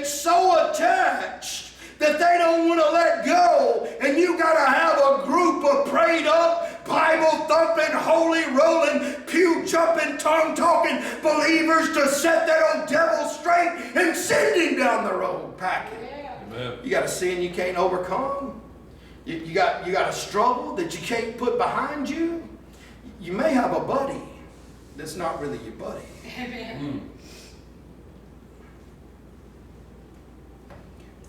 get so attached that they don't want to let go, and you got to have a group of prayed up, Bible thumping, holy rolling, pew jumping, tongue talking believers to set that old devil straight and send him down the road packing. Amen. You got a sin you can't overcome. You got a struggle that you can't put behind you. You may have a buddy that's not really your buddy. Amen.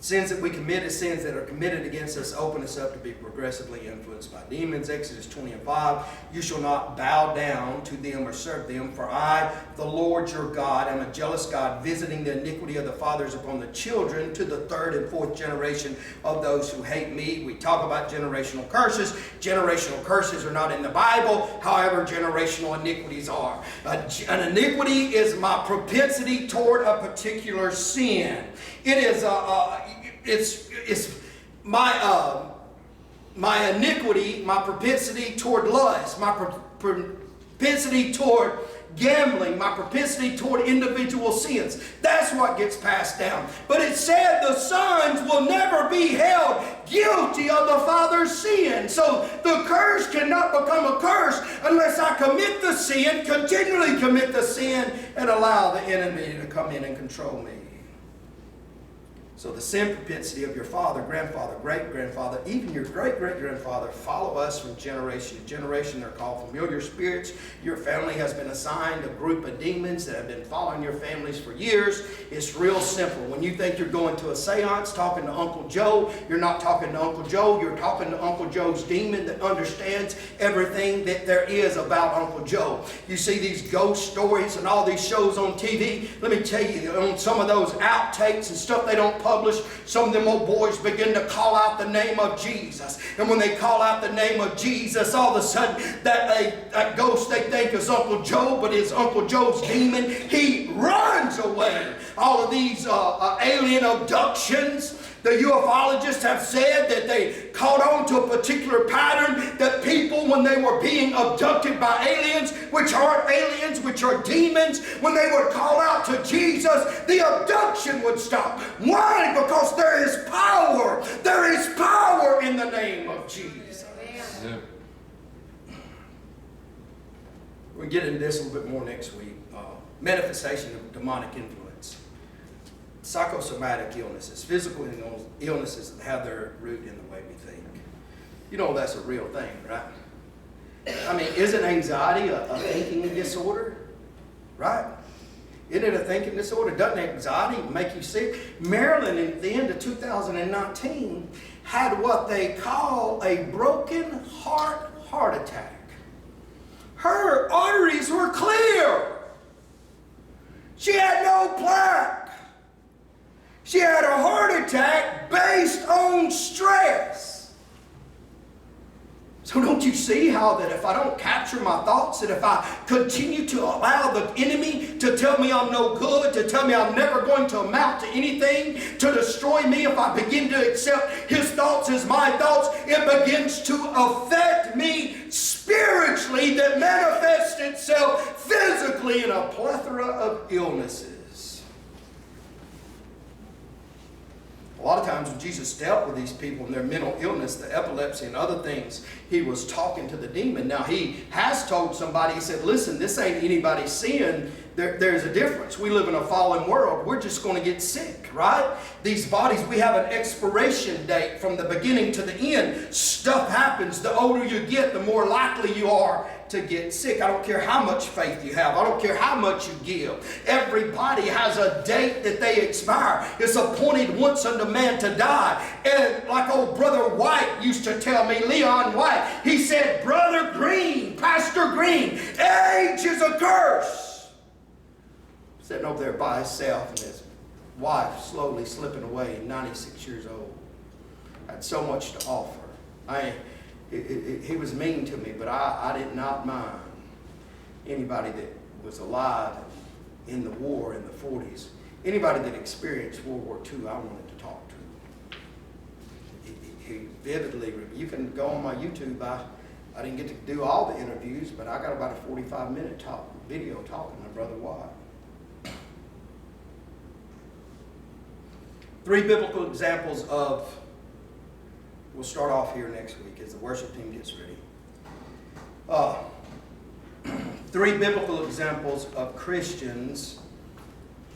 Sins that we commit is sins that are committed against us open us up to be progressively influenced by demons. Exodus 20:5, you shall not bow down to them or serve them, for I, the Lord your God, am a jealous God, visiting the iniquity of the fathers upon the children to the third and fourth generation of those who hate me. We talk about generational curses. Generational curses are not in the Bible. However, generational iniquities are. An iniquity is my propensity toward a particular sin. It is it's my iniquity, my propensity toward lust, my propensity toward gambling, my propensity toward individual sins. That's what gets passed down. But it said the sons will never be held guilty of the father's sin. So the curse cannot become a curse unless I commit the sin, continually commit the sin, and allow the enemy to come in and control me. So the sin propensity of your father, grandfather, great-grandfather, even your great-great-grandfather follow us from generation to generation. They're called familiar spirits. Your family has been assigned a group of demons that have been following your families for years. It's real simple. When you think you're going to a seance talking to Uncle Joe, you're not talking to Uncle Joe. You're talking to Uncle Joe's demon that understands everything that there is about Uncle Joe. You see these ghost stories and all these shows on TV. Let me tell you, on some of those outtakes and stuff they don't publish, some of them old boys begin to call out the name of Jesus. And when they call out the name of Jesus, all of a sudden that ghost they think is Uncle Joe, but it's Uncle Joe's demon. He runs away. All of these alien abductions, the ufologists have said that they caught on to a particular pattern that people, when they were being abducted by aliens, which aren't aliens, which are demons, when they would call out to Jesus, the abduction would stop. Why? Because there is power. There is power in the name of Jesus. Yeah. We'll get into this a little bit more next week. Manifestation of demonic influence. Psychosomatic illnesses, physical illnesses that have their root in the way we think. You know that's a real thing, right? I mean, isn't anxiety a thinking disorder? Right? Isn't it a thinking disorder? Doesn't anxiety make you sick? Marilyn, at the end of 2019, had what they call a broken heart attack. Her arteries were clear. She had no plaque. She had a heart attack based on stress. So don't you see how that if I don't capture my thoughts, that if I continue to allow the enemy to tell me I'm no good, to tell me I'm never going to amount to anything, to destroy me, if I begin to accept his thoughts as my thoughts, it begins to affect me spiritually, that manifests itself physically in a plethora of illnesses. A lot of times when Jesus dealt with these people and their mental illness, the epilepsy and other things, he was talking to the demon. Now he has told somebody, he said, listen, this ain't anybody's sin. There's a difference. We live in a fallen world. We're just going to get sick, right? These bodies, we have an expiration date from the beginning to the end. Stuff happens. The older you get, the more likely you are to get sick. I don't care how much faith you have. I don't care how much you give. Everybody has a date that they expire. It's appointed once unto man to die. And like old Brother White used to tell me, Leon White, he said, Brother Green, Pastor Green, age is a curse. Sitting over there by himself and his wife slowly slipping away, 96 years old. Had so much to offer. He was mean to me, but I did not mind anybody that was alive in the war in the 40s. Anybody that experienced World War II, I wanted to talk to. He vividly, you can go on my YouTube. I didn't get to do all the interviews, but I got about a 45-minute video talking to Brother White. 3 biblical examples of, we'll start off here next week as the worship team gets ready. 3 biblical examples of Christians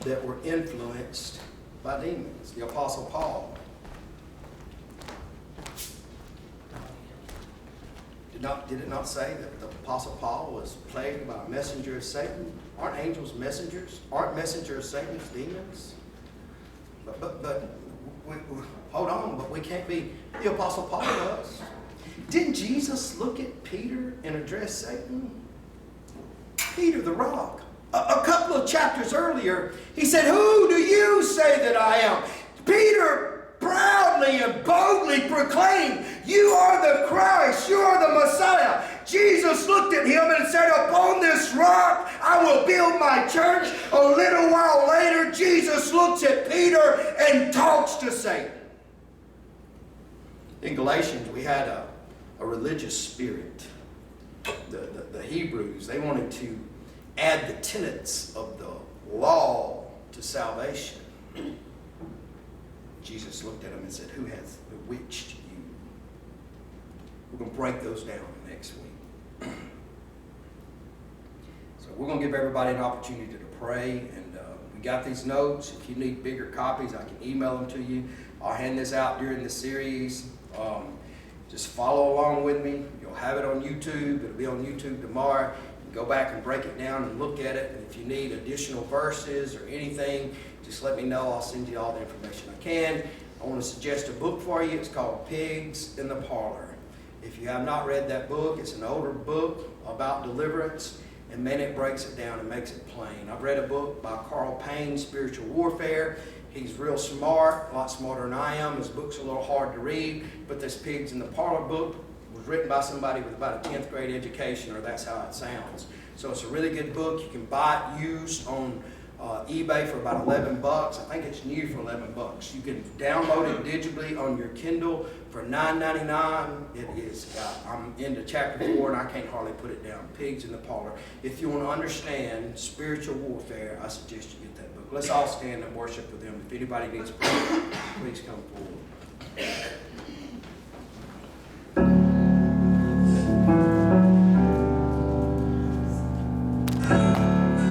that were influenced by demons. The Apostle Paul. Did it not say that the Apostle Paul was plagued by a messenger of Satan? Aren't angels messengers? Aren't messengers of Satan's demons? But hold on, but we can't be. The Apostle Paul was. Didn't Jesus look at Peter and address Satan? Peter the rock. A couple of chapters earlier, he said, "Who do you say that I am?" Peter proudly and boldly proclaimed, "You are the Christ, you are the Messiah." Jesus looked at him and said, "Upon this rock I will build my church." A little while later, Jesus looks at Peter and talks to Satan. In Galatians, we had a religious spirit. The Hebrews, they wanted to add the tenets of the law to salvation. Jesus looked at him and said, "Who has bewitched you?" We're going to break those down next week. So we're going to give everybody an opportunity to pray. And we got these notes. If you need bigger copies, I can email them to you. I'll hand this out during the series. Just follow along with me. You'll have it on YouTube. It'll be on YouTube tomorrow. Go back and break it down and look at it. And if you need additional verses or anything, just let me know. I'll send you all the information I can. I want to suggest a book for you. It's called Pigs in the Parlor. If you have not read that book, it's an older book about deliverance. And man, it breaks it down and makes it plain. I've read a book by Carl Payne, Spiritual Warfare. He's real smart, a lot smarter than I am. His book's a little hard to read. But this Pigs in the Parlor book was written by somebody with about a 10th grade education, or that's how it sounds. So it's a really good book. You can buy it used on eBay for about $11. I think it's new for $11. You can download it digitally on your Kindle for $9.99. It is, I'm into chapter 4 and I can't hardly put it down. Pigs in the Parlor. If you want to understand spiritual warfare, I suggest you get that book. Let's all stand and worship with them. If anybody needs prayer, please come forward.